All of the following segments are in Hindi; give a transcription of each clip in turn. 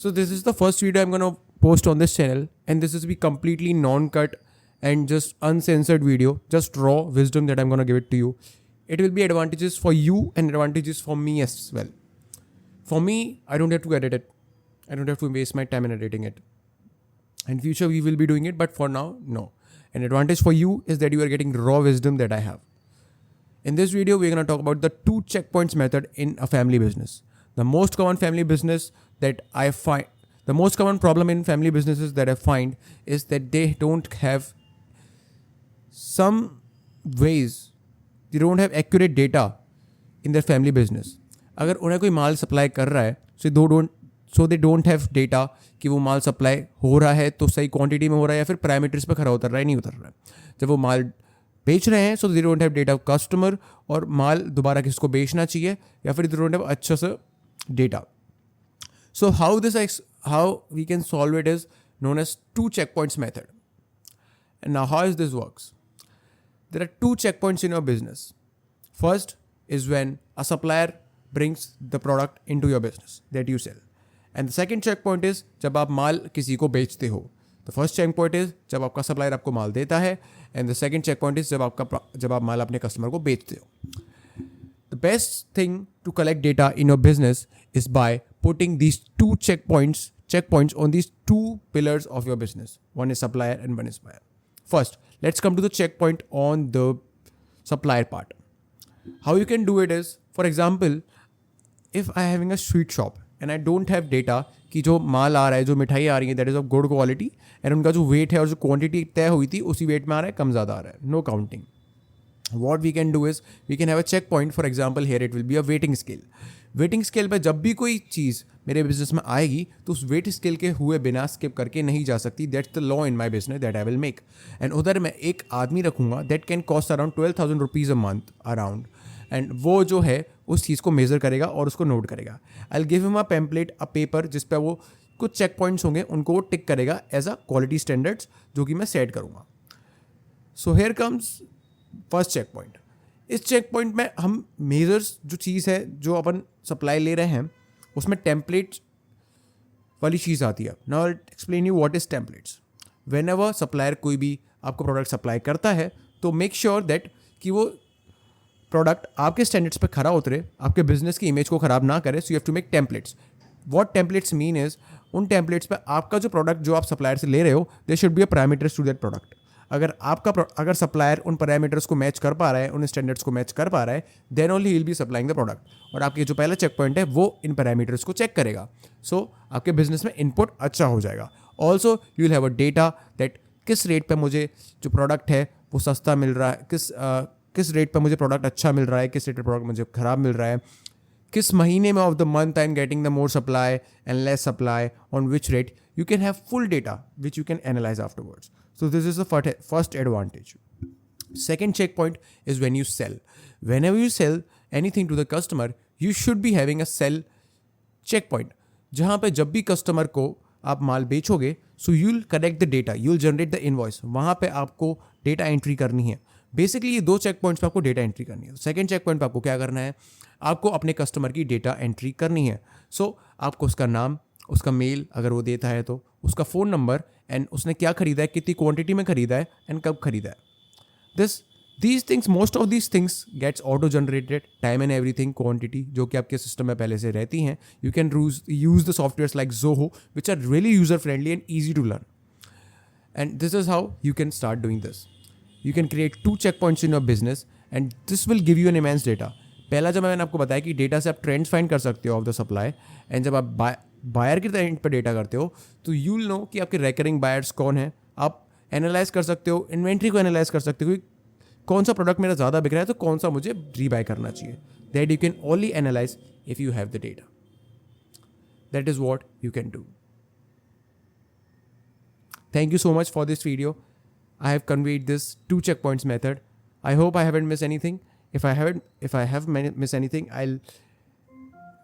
So this is the first video I'm gonna post on this channel, and this is be completely non-cut and just uncensored video, just raw wisdom that I'm gonna give it to you. It will be advantages for you and advantages for me as well. For me, I don't have to edit it. I don't have to waste my time in editing it. In future, we will be doing it, but for now, no. An advantage for you is that you are getting raw wisdom that I have. In this video, we're going to talk about the 2 checkpoints method in a family business. The most common family business that I find, the most common problem in family businesses that I find is that they don't have some ways, they don't have accurate data in their family business. अगर उन्हें कोई माल सप्लाई कर रहा है, so they don't have data कि वो माल सप्लाई हो रहा है तो सही क्वांटिटी में हो रहा है या फिर पैरामीटर्स पे खरा उतर रहा है नहीं उतर रहा है. जब वो माल बेच रहे हैं, so they don't have data of customer और माल दोबारा किसको बेचना चाहिए या फिर दे डोंट हैव अच्छा सा data. So how we can solve it is known as 2 checkpoints method. And now how is this works? There are 2 checkpoints in your business. First is when a supplier brings the product into your business that you sell. And the second checkpoint is जब आप माल किसी को बेचते हो. The first checkpoint is जब आपका supplier आपको माल देता है, and the second checkpoint is जब आप माल अपने customer को बेचते हो. The best thing to collect data in your business is by putting these 2 checkpoints on these 2 pillars of your business. One is supplier and one is buyer. First, let's come to the checkpoint on the supplier part. How you can do it is, for example, if I am having a sweet shop and I don't have data कि जो माल आ रहा है, जो मिठाई आ रही है, that is of good quality, and उनका जो वेट है और जो क्वांटिटी तय हुई थी उसी वेट में आ रहा है, कम ज़्यादा आ रहा है, no counting. What we can do is we can have a checkpoint. For example, here it will be a weighting scale. Waiting scale पे जब भी कोई चीज़ मेरे बिजनेस में आएगी तो उस वेट स्केल के हुए बिना स्किप करके नहीं जा सकती. That's the law in my business that I will make. And उधर मैं एक आदमी रखूँगा that can cost around 12,000 rupees a month around, and वो जो है उस चीज़ को मेज़र करेगा और उसको नोट करेगा. I will give him a pamphlet, a paper, जिस पे वो कुछ चेक पॉइंट्स होंगे, उनको वो टिक करेगा एज अ क्वालिटी स्टैंडर्ड्स जो कि मैं सेट करूँगा. So here comes first check point. इस चेक पॉइंट में हम मेजर्स जो चीज़ है जो अपन सप्लाई ले रहे हैं उसमें टेम्पलेट्स वाली चीज़ आती है. Now I explain you what is templates. When ever supplier कोई भी आपको प्रोडक्ट सप्लाई करता है तो मेक श्योर दैट कि वो प्रोडक्ट आपके स्टैंडर्ड्स पे खरा उतरे, आपके बिजनेस की इमेज को ख़राब ना करे. So you have to make templates. What templates mean is, उन टेम्पलेट्स पे आपका जो प्रोडक्ट जो आप सप्लायर से ले रहे हो, they should be a parameters to that product. अगर सप्लायर उन पैरामीटर्स को मैच कर पा रहा है, उन स्टैंडर्ड्स को मैच कर पा रहा है, then only he will be supplying the product. और आपके जो पहला चेक पॉइंट है वो इन पैरामीटर्स को चेक करेगा. सो आपके बिजनेस में इनपुट अच्छा हो जाएगा. Also you will have a data that किस रेट पे मुझे जो प्रोडक्ट है वो सस्ता मिल रहा है, किस रेट पे मुझे प्रोडक्ट अच्छा मिल रहा है, किस रेट पे प्रोडक्ट मुझे ख़राब मिल रहा है, किस महीने में of the month I am getting the more supply and less supply, on which rate. You can have full data which you can analyze afterwards. So this is the first advantage. Second checkpoint is when you sell. Whenever you sell anything to the customer, you should be having a sell checkpoint. जहाँ पे जब भी कस्टमर को आप माल बेचोगे, so you'll collect the data, you'll generate the invoice. वहाँ पे आपको डेटा एंट्री करनी है. बेसिकली ये 2 चेक पॉइंट्स पे आपको डेटा एंट्री करनी है. सेकंड चेक पॉइंट पे आपको क्या करना है, आपको अपने कस्टमर की डेटा एंट्री करनी है. सो आपको उसका नाम, उसका मेल अगर वो देता है तो, उसका फ़ोन नंबर, एंड उसने क्या खरीदा है, कितनी क्वांटिटी में खरीदा है एंड कब खरीदा है. These things, most of these things gets auto generated. Time and everything, quantity जो कि आपके सिस्टम में पहले से रहती हैं. You can use the softwares like Zoho which are really user friendly and easy to learn. And this is how you can start doing this. You can create 2 check points in your business and this will give you an immense data. पहला जब मैंने आपको बताया कि डेटा से आप ट्रेंड्स फाइंड कर सकते हो ऑफ द सप्लाई, एंड जब आप बायर के एंड पर डेटा करते हो तो यू विल नो कि आपके रिकरिंग बायर्स कौन है. आप एनालाइज कर सकते हो, इन्वेंट्री को एनालाइज कर सकते हो कि कौन सा प्रोडक्ट मेरा ज़्यादा बिक रहा है तो कौन सा मुझे रीबाय करना चाहिए. That you can only analyse if you have the data. That is what you can do. Thank you so much for this video. I have conveyed this 2 checkpoints method. I hope I haven't missed anything. If I have missed anything, I'll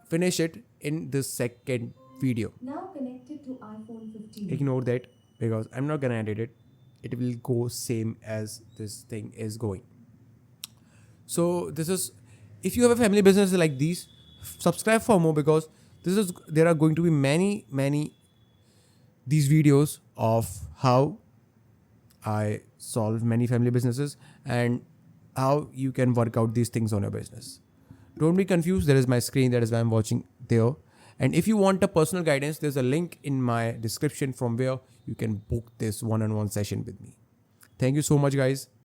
finish it in this second video. Now connected to iPhone 15. Ignore that because I'm not gonna edit it. It will go same as this thing is going. So this is, if you have a family business like these, subscribe for more because there are going to be many these videos of how I solve many family businesses and how you can work out these things on your business. Don't be confused. There is my screen. That is why I'm watching there. And if you want a personal guidance, there's a link in my description from where you can book this one-on-one session with me. Thank you so much, guys.